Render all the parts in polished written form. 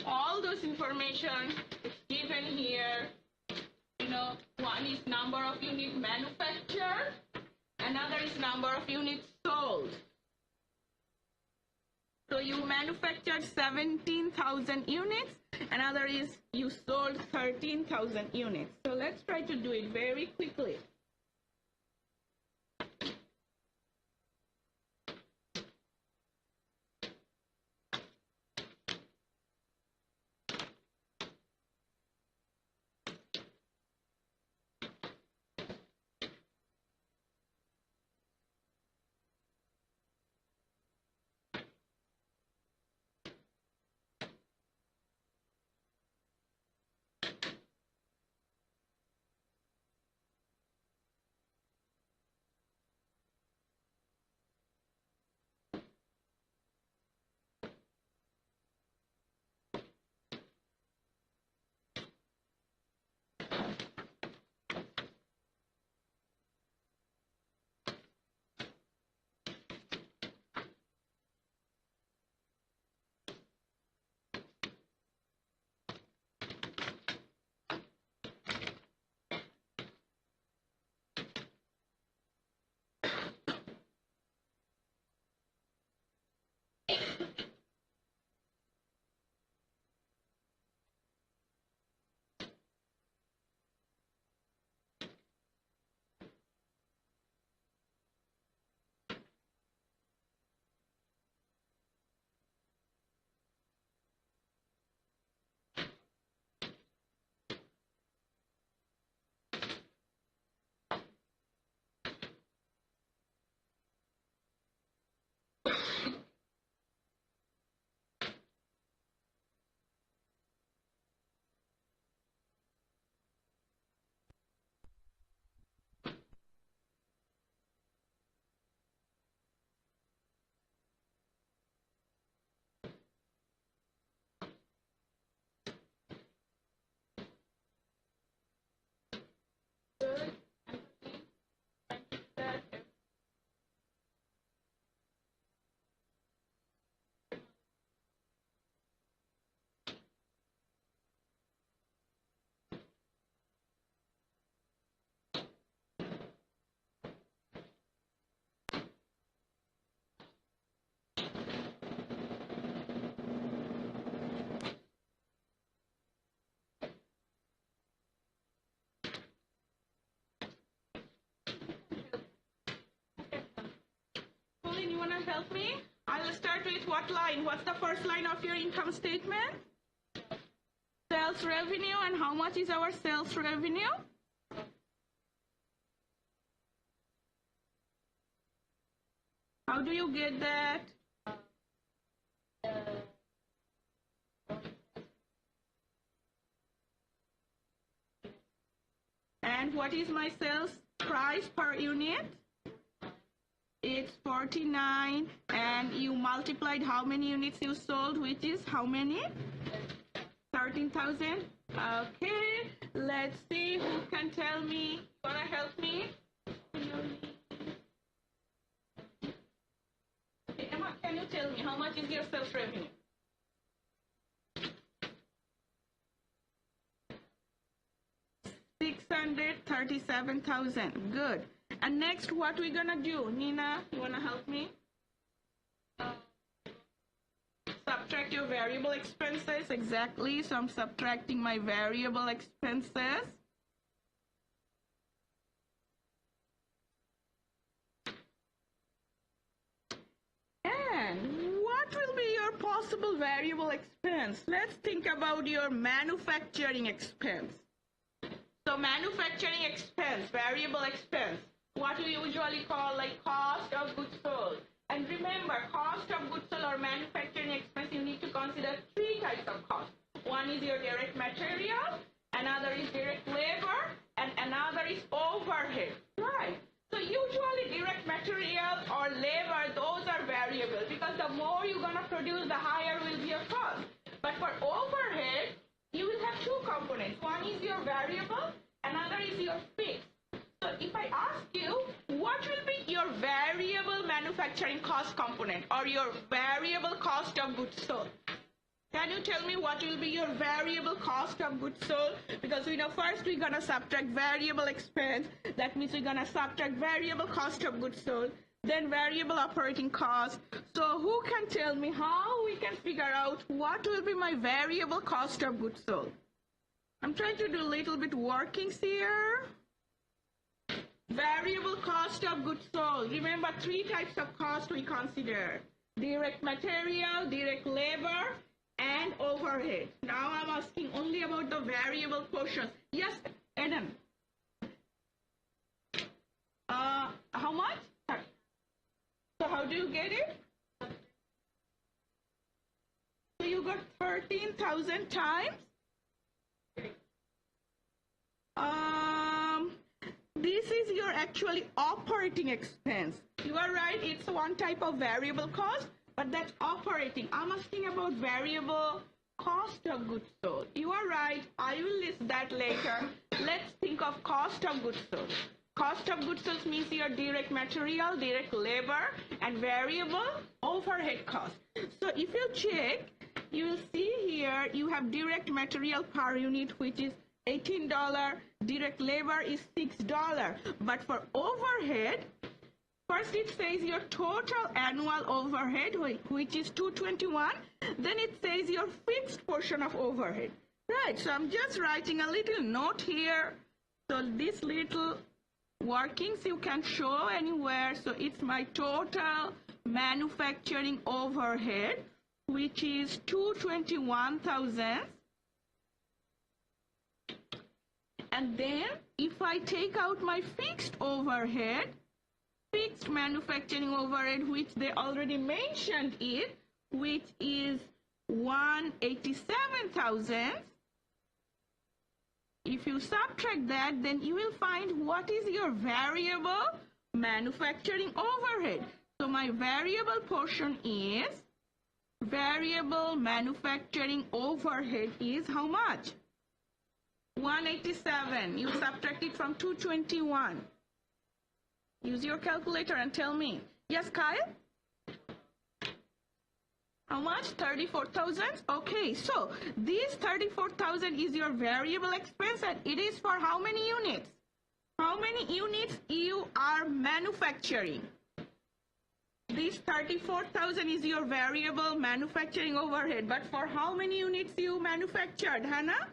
all those information is given here. You know, one is number of units manufactured, another is number of units sold. So you manufactured 17,000 units, another is you sold 13,000 units. So let's try to do it very quickly. You want to help me? I will start with what line? What's the first line of your income statement? Sales revenue. And how much is our sales revenue? How do you get that? And what is my sales price per unit? It's 49, and you multiplied how many units you sold, which is how many? 13,000. Okay, let's see who can tell me. Wanna help me? Okay, Emma, can you tell me how much is your sales revenue? $637,000. Good. And next, what we gonna do? Nina, you wanna help me? Subtract your variable expenses. Exactly. So I'm subtracting my variable expenses. And what will be your possible variable expense? Let's think about your manufacturing expense. So manufacturing expense, variable expense, what we usually call like cost of goods sold. And remember, cost of goods sold or manufacturing expense, you need to consider three types of cost. One is your direct material, another is direct labor, and another is overhead. Right. So usually direct material or labor, those are variable because the more you're going to produce, the higher will be your cost. But for overhead, you will have two components. One is your variable, another is your fixed. So if I ask you, what will be your variable manufacturing cost component or your variable cost of goods sold? Can you tell me what will be your variable cost of goods sold? Because we know first we're going to subtract variable expense. That means we're going to subtract variable cost of goods sold, then variable operating cost. So who can tell me how we can figure out what will be my variable cost of goods sold? I'm trying to do a little bit workings here. Variable cost of goods sold. Remember, three types of cost we consider: direct material, direct labor, and overhead. Now I'm asking only about the variable portions. Yes, Adam. How much? So how do you get it? So you got 13,000 times. This is your actually operating expense. You are right, it's one type of variable cost, but that's operating. I'm asking about variable cost of goods sold. You are right, I will list that later. Let's think of cost of goods sold. Cost of goods sold means your direct material, direct labor, and variable overhead cost. So if you check, you will see here you have direct material per unit, which is $18, direct labor is $6. But for overhead, first it says your total annual overhead, which is $221. Then it says your fixed portion of overhead. Right, so I'm just writing a little note here. So this little workings you can show anywhere. So it's my total manufacturing overhead, which is $221,000. And then if I take out my fixed overhead, fixed manufacturing overhead, which they already mentioned it, which is $187,000. If you subtract that, then you will find what is your variable manufacturing overhead. So my variable portion is, variable manufacturing overhead is how much? 187. You subtract it from 221. Use your calculator and tell me. Yes, Kyle? How much? 34,000? Okay, so this 34,000 is your variable expense, and it is for how many units? How many units you are manufacturing? This 34,000 is your variable manufacturing overhead, but for how many units you manufactured, Hannah?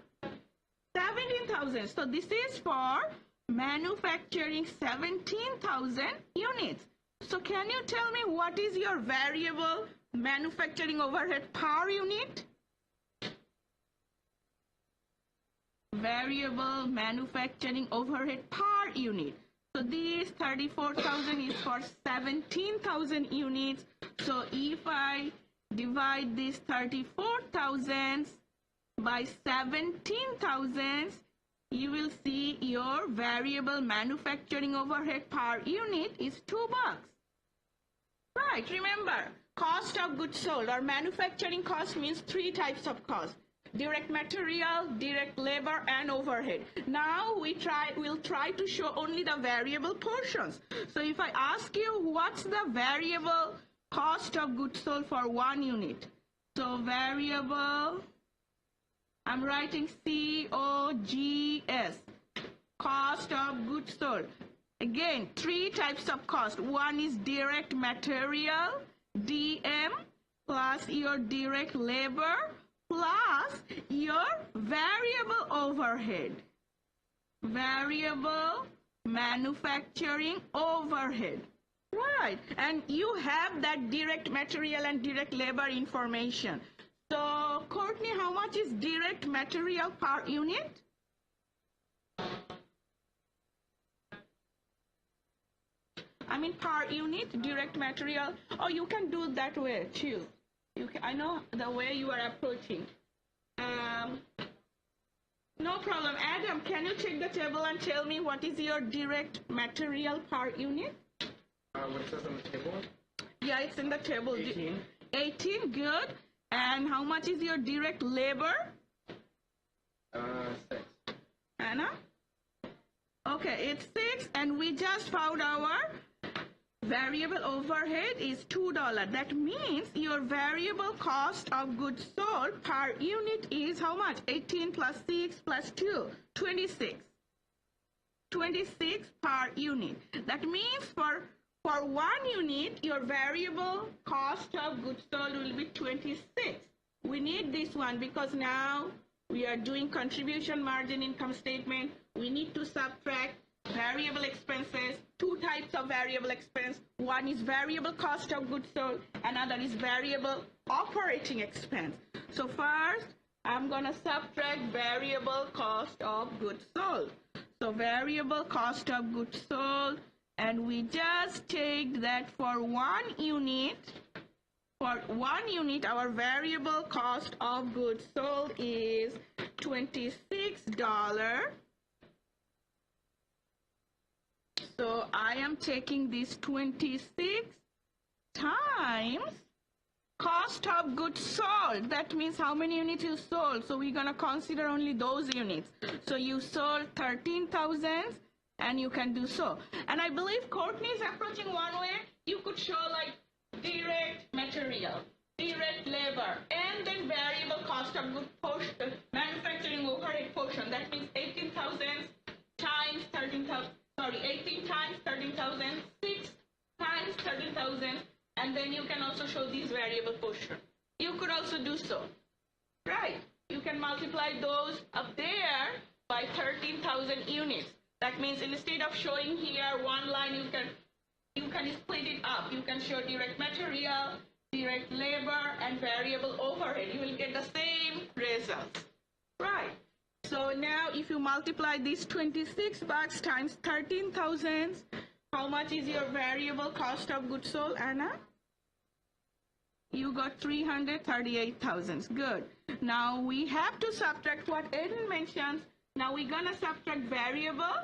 17,000. So this is for manufacturing 17,000 units. So can you tell me what is your variable manufacturing overhead per unit? Variable manufacturing overhead per unit. So this 34,000 is for 17,000 units. So if I divide this 34,000 by 17,000, you will see your variable manufacturing overhead per unit is $2. Right, remember, cost of goods sold or manufacturing cost means three types of cost: direct material, direct labor, and overhead. Now we'll try to show only the variable portions. So if I ask you what's the variable cost of goods sold for 1 unit, so variable, I'm writing COGS, cost of goods sold. Again, three types of cost. One is direct material, DM, plus your direct labor, plus your variable overhead. Variable manufacturing overhead. Right, and you have that direct material and direct labor information. So, Courtney, how much is direct material per unit? I mean per unit, direct material. Oh, you can do it that way too. I know the way you are approaching. No problem. Adam, can you check the table and tell me what is your direct material per unit? What it says on the table? Yeah, it's in the table. 18. 18, good. And how much is your direct labor? 6. Anna? Okay, it's 6, and we just found our variable overhead is $2. That means your variable cost of goods sold per unit is how much? 18 plus 6 plus 2, 26. 26 per unit. That means for 1 unit, your variable cost of goods sold will be 26. We need this one because now we are doing contribution margin income statement. We need to subtract variable expenses, 2 types of variable expense. One is variable cost of goods sold, another is variable operating expense. So first, I'm going to subtract variable cost of goods sold. So variable cost of goods sold, and we just take that for 1 unit. For 1 unit, our variable cost of goods sold is $26. So I am taking this 26 times cost of goods sold. That means how many units you sold. So we're going to consider only those units. So you sold 13,000 and you can do so. And I believe Courtney is approaching one way. You could show like direct material, direct labor, and then variable cost of goods portion, manufacturing overhead portion. That means 18,000 times 13,000. 18 times 13,000, 6 times 13,000, and then you can also show these variable portion. You could also do so, right? You can multiply those up there by 13,000 units. That means instead of showing here one line, you can split it up. You can show direct material, direct labor, and variable overhead. You will get the same results, right? So now if you multiply this $26 times 13,000, how much is your variable cost of goods sold, Anna? You got 338,000. Good. Now we have to subtract what Eden mentions. Now we're going to subtract variable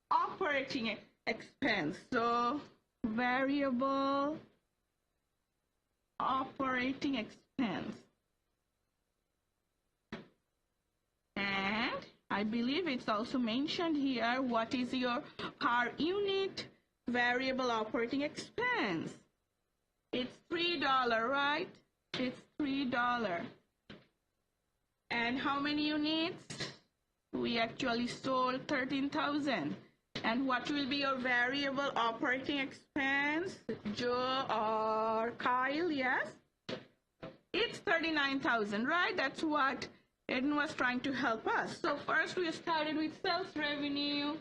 operating expense. So variable operating expense. And I believe it's also mentioned here what is your per unit variable operating expense. It's $3, right? It's $3. And how many units? We actually sold 13,000. And what will be your variable operating expense? Joe or Kyle, yes? It's 39,000, right? That's what Eden was trying to help us. So first we started with sales revenue,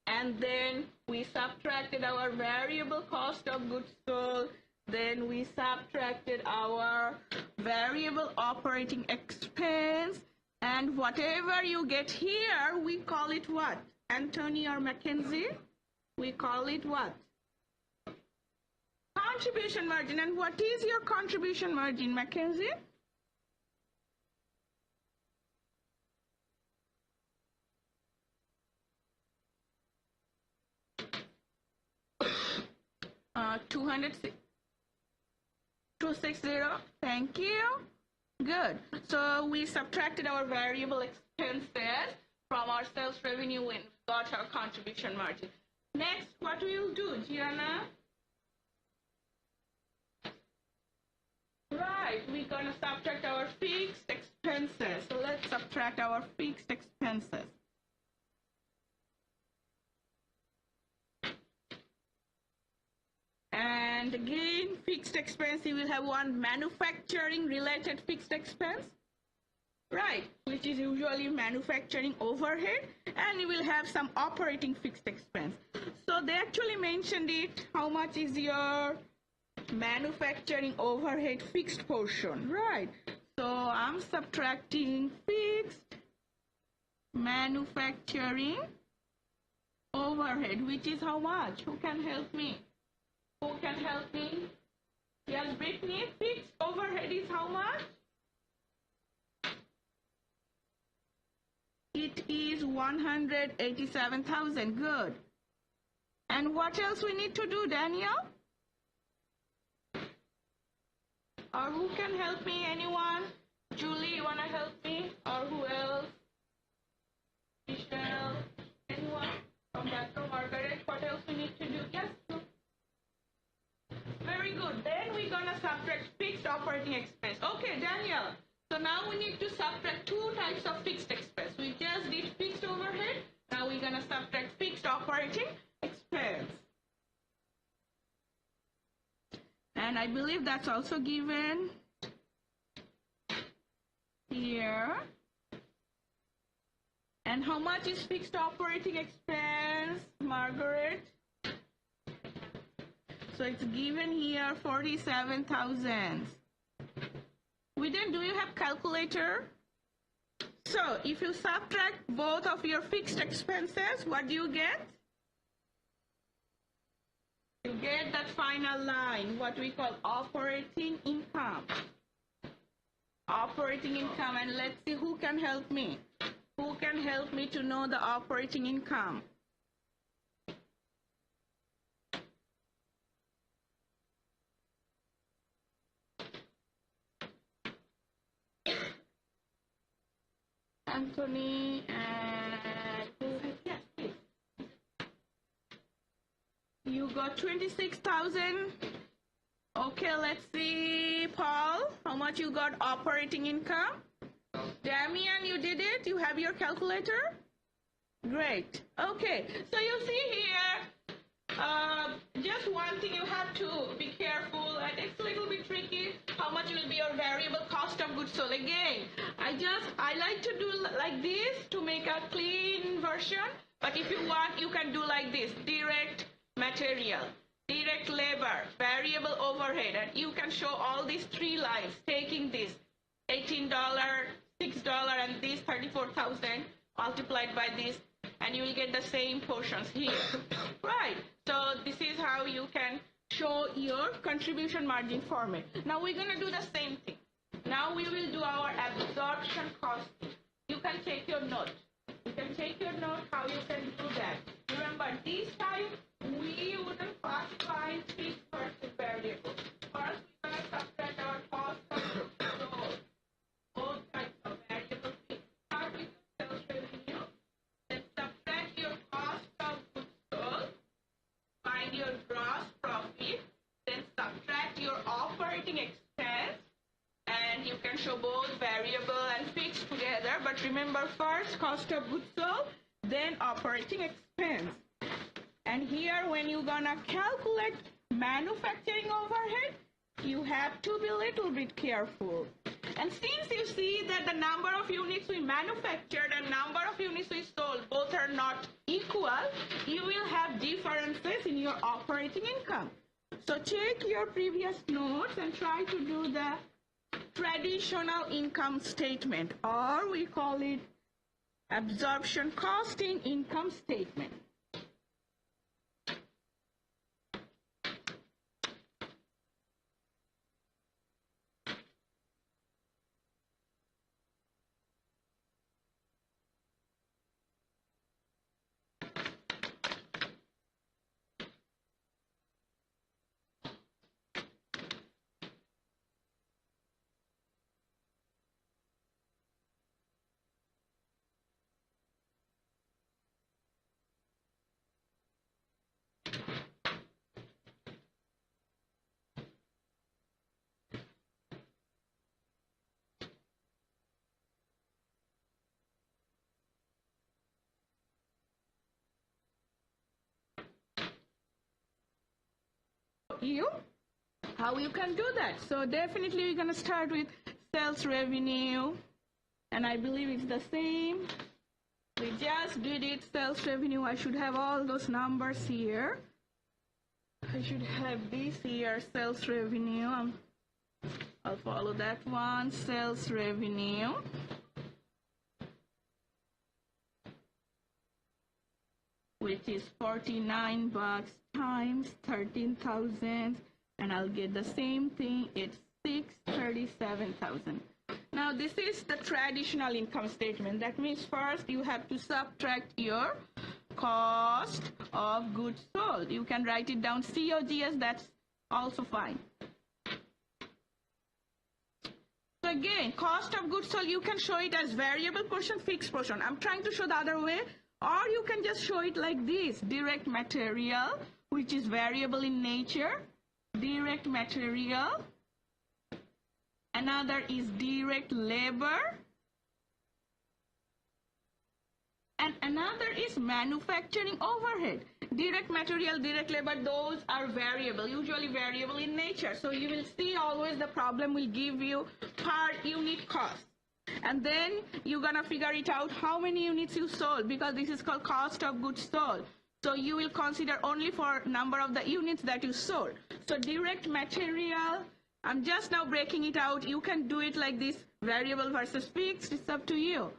and then we subtracted our variable cost of goods sold. Then we subtracted our variable operating expense. And whatever you get here, we call it what? Anthony or Mackenzie? We call it what? Contribution margin. And what is your contribution margin, Mackenzie? Uh, 260. Thank you. Good. So we subtracted our variable expenses from our sales revenue and got our contribution margin. Next, what we will do, Gianna? Right, we're going to subtract our fixed expenses. So let's subtract our fixed expenses. And again, fixed expense, you will have one manufacturing related fixed expense, right, which is usually manufacturing overhead, and you will have some operating fixed expense. So they actually mentioned it, how much is your manufacturing overhead fixed portion, right? So I'm subtracting fixed manufacturing overhead, which is how much? Who can help me? Who can help me? Yes, Brittany, fixed overhead is how much? It is 187,000. Good. And what else we need to do, Daniel? Or who can help me? Anyone? Julie, you want to help me? Or who else? Michelle? Anyone? From that room? Margaret, what else we need to do? Yes? we're going to subtract fixed operating expense. Okay, Daniel. So now we need to subtract two types of fixed expense. We just did fixed overhead. Now we're going to subtract fixed operating expense. And I believe that's also given here. And how much is fixed operating expense, Margaret? So it's given here 47,000. Within, do you have calculator? So if you subtract both of your fixed expenses, what do you get? You get that final line, what we call operating income. Operating income, and let's see who can help me. Who can help me to know the operating income? Anthony and yes, please. You got 26,000. Okay, let's see, Paul, how much you got operating income? Damian, you did it? You have your calculator? Great. Okay, so you see here, just one thing you have to be careful, and it's a little bit tricky, how much will be your variable cost of goods sold. Again, I like to do like this to make a clean version, but if you want, you can do like this, direct material, direct labor, variable overhead, and you can show all these three lines, taking this $18, $6, and this 34,000 multiplied by this, and you will get the same portions here. Right, so this is how you can show your contribution margin format. Now we're going to do the same thing. Now we will do our absorption costing. You can take your note. You can take your note how you can do that. Remember, this time we wouldn't classify fixed versus variable. First, we're going to subtract our cost of goods sold. Both types of variable fixed. Start with sales revenue. Then subtract your cost of goods sold. Find your gross profit. Then subtract your operating expense. And you can show both variable and fixed together. But remember, first cost of goods sold, then operating expense. And here, when you're gonna calculate manufacturing overhead, you have to be a little bit careful. And since you see that the number of units we manufactured and number of units we sold, both are not equal, you will have differences in your operating income. So check your previous notes and try to do the traditional income statement, or we call it absorption costing income statement. How you can do that? So definitely we're going to start with sales revenue, and I believe it's the same. We just did it, sales revenue. I should have all those numbers here. I should have this here, sales revenue. I'll follow that one, sales revenue. Which is 49 bucks times 13,000, and I'll get the same thing. It's 637,000. Now this is the traditional income statement. That means first you have to subtract your cost of goods sold. You can write it down COGS, that's also fine. So again, cost of goods sold, you can show it as variable portion, fixed portion. I'm trying to show the other way. Or you can just show it like this, direct material, which is variable in nature, direct material, another is direct labor, and another is manufacturing overhead. Direct material, direct labor, those are variable, usually variable in nature. So you will see always the problem will give you per unit cost. And then you're going to figure it out how many units you sold, because this is called cost of goods sold. So you will consider only for number of the units that you sold. So direct material, I'm just now breaking it out. You can do it like this, variable versus fixed, it's up to you.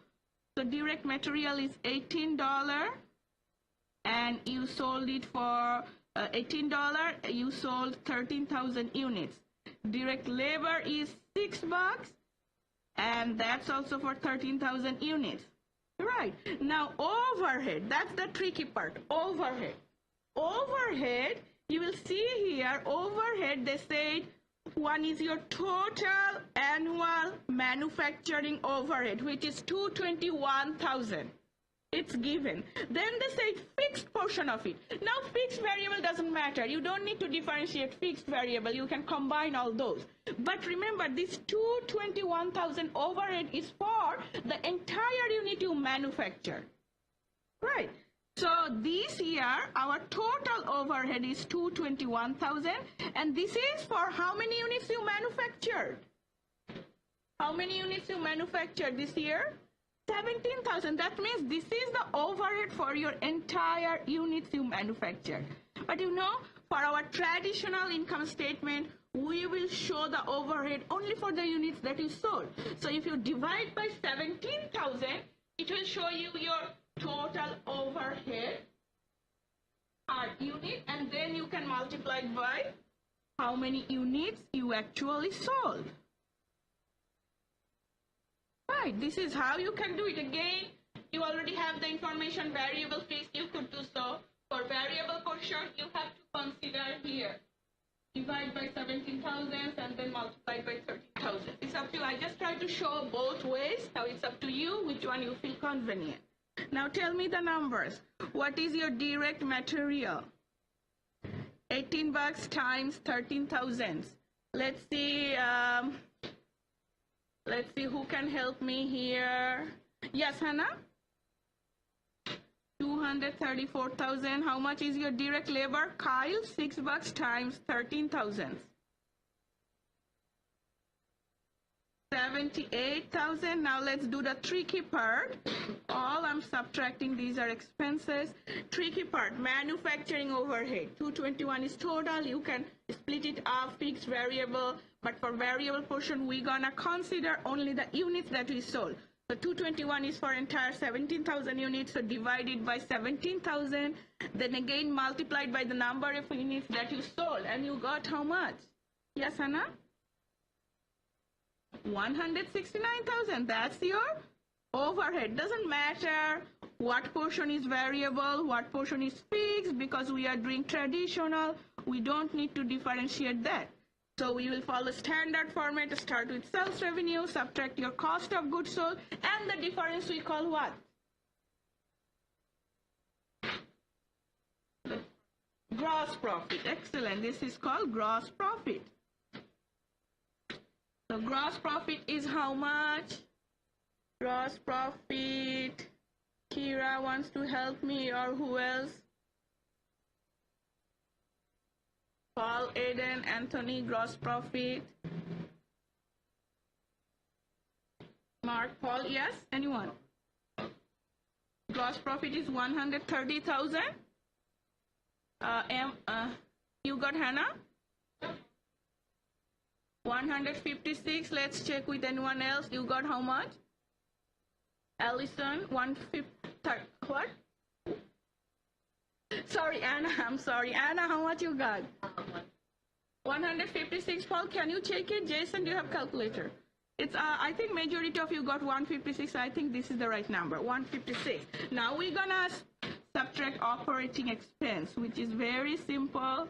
So direct material is $18 and you sold it for $18, you sold 13,000 units. Direct labor is $6 and that's also for 13,000 units. Right. Now overhead, that's the tricky part. Overhead. Overhead, you will see here, overhead, they say one is your total annual manufacturing overhead, which is 221,000. It's given. Then they say fixed portion of it. Now fixed variable doesn't matter. You don't need to differentiate fixed variable. You can combine all those. But remember, this 221,000 overhead is for the entire unit you manufacture. Right. So this year, our total overhead is 221,000, and this is for how many units you manufactured? How many units you manufactured this year? 17,000. That means this is the overhead for your entire units you manufactured. But you know, for our traditional income statement, we will show the overhead only for the units that you sold. So if you divide by 17,000, it will show you your total overhead per unit, and then you can multiply it by how many units you actually sold. Right, this is how you can do it. Again, you already have the information, variable fixed, you could do so. For variable portion, you have to consider here. Divide by 17,000 and then multiply by 13,000. It's up to you. I just try to show both ways. Now it's up to you which one you feel convenient. Now tell me the numbers. What is your direct material? $18 times 13,000. Let's see who can help me here. Yes, Hannah? 234,000. How much is your direct labor? Kyle, $6 times 13,000. 78,000. Now let's do the tricky part. All I'm subtracting, these are expenses. Tricky part, manufacturing overhead. 221 is total. You can split it up, fixed, variable. But for variable portion, we're gonna consider only the units that we sold. So 221 is for entire 17,000 units. So divided by 17,000. Then again multiplied by the number of units that you sold. And you got how much? Yes, Hannah? 169,000. That's your overhead. Doesn't matter what portion is variable, what portion is fixed, because we are doing traditional. We don't need to differentiate that. So we will follow standard format, start with sales revenue, subtract your cost of goods sold, and the difference we call what? The gross profit. Excellent. This is called gross profit. So gross profit is how much? Gross profit. Kira wants to help me, or who else? Paul, Aiden, Anthony, gross profit. Mark, Paul, yes? Anyone? Gross profit is 130,000. You got Hannah? 156. Let's check with anyone else. You got how much? Allison, 150. What? Sorry, Anna. I'm sorry. Anna, how much you got? 156. Paul, can you check it? Jason, do you have calculator? It's I think majority of you got 156. I think this is the right number. 156. Now we're gonna subtract operating expense, which is very simple.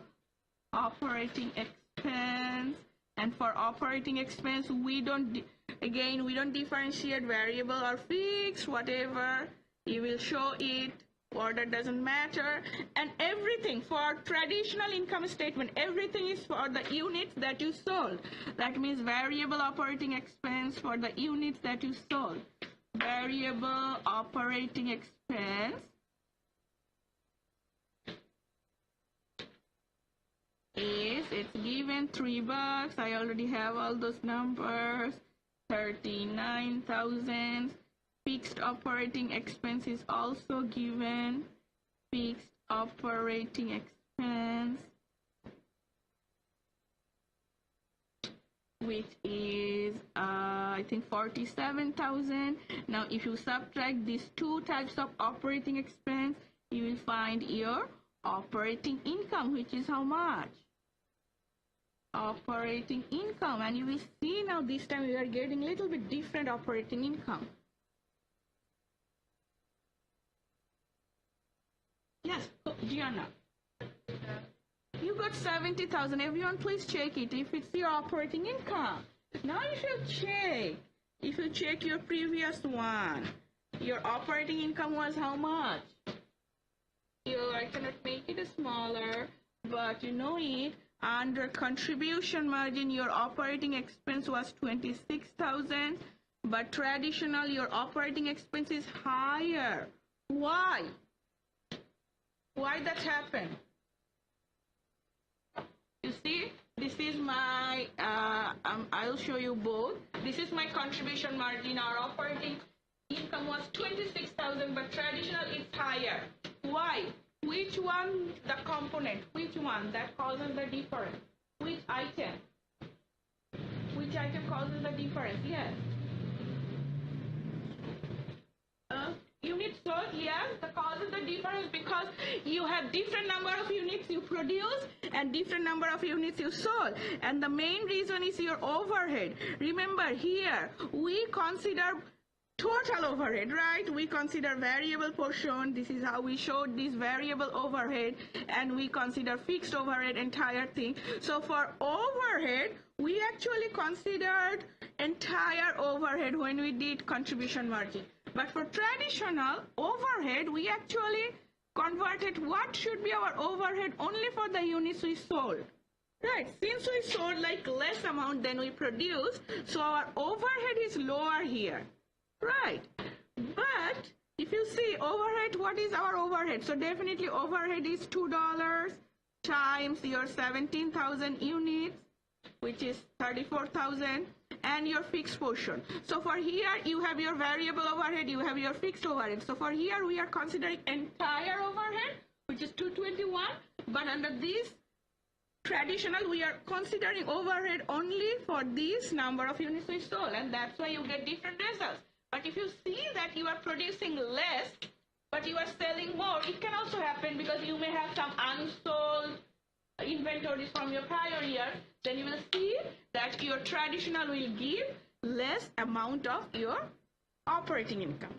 Operating expense. And for operating expense, we don't differentiate variable or fixed, whatever. You will show it order doesn't matter, and everything for traditional income statement, everything is for the units that you sold. That means variable operating expense for the units that you sold. Variable operating expense is, it's given $3. I already have all those numbers. 39,000. Fixed operating expense is also given. Fixed operating expense, which is I think 47,000. Now if you subtract these two types of operating expense, you will find your operating income, which is how much? Operating income. And you will see now this time we are getting a little bit different operating income. Yes, Gianna. You got 70,000. Everyone please check it if it's your operating income. Now if you check your previous one, your operating income was how much? I cannot make it smaller, but you know it. Under contribution margin, your operating expense was 26,000, but traditional, your operating expense is higher. Why? Why that happened? You see, this is my, I'll show you both. This is my contribution margin. Our operating income was 26,000, but traditional is higher. Why? Which one, the component, which one that causes the difference? Which item? Which item causes the difference? Yes. Units sold, yes, the causes the difference because you have different number of units you produce and different number of units you sold. And the main reason is your overhead. Remember here, we consider total overhead, right? We consider variable portion. This is how we showed this variable overhead, and we consider fixed overhead, entire thing. So for overhead, we actually considered entire overhead when we did contribution margin. But for traditional overhead, we actually converted what should be our overhead only for the units we sold. Right, since we sold like less amount than we produced, so our overhead is lower here. Right, but if you see overhead, what is our overhead? So definitely overhead is $2 times your 17,000 units, which is 34,000, and your fixed portion. So for here, you have your variable overhead, you have your fixed overhead. So for here, we are considering entire overhead, which is 221, but under this traditional, we are considering overhead only for this number of units we sold, and that's why you get different results. But if you see that you are producing less, but you are selling more, it can also happen because you may have some unsold inventories from your prior year, then you will see that your traditional will give less amount of your operating income.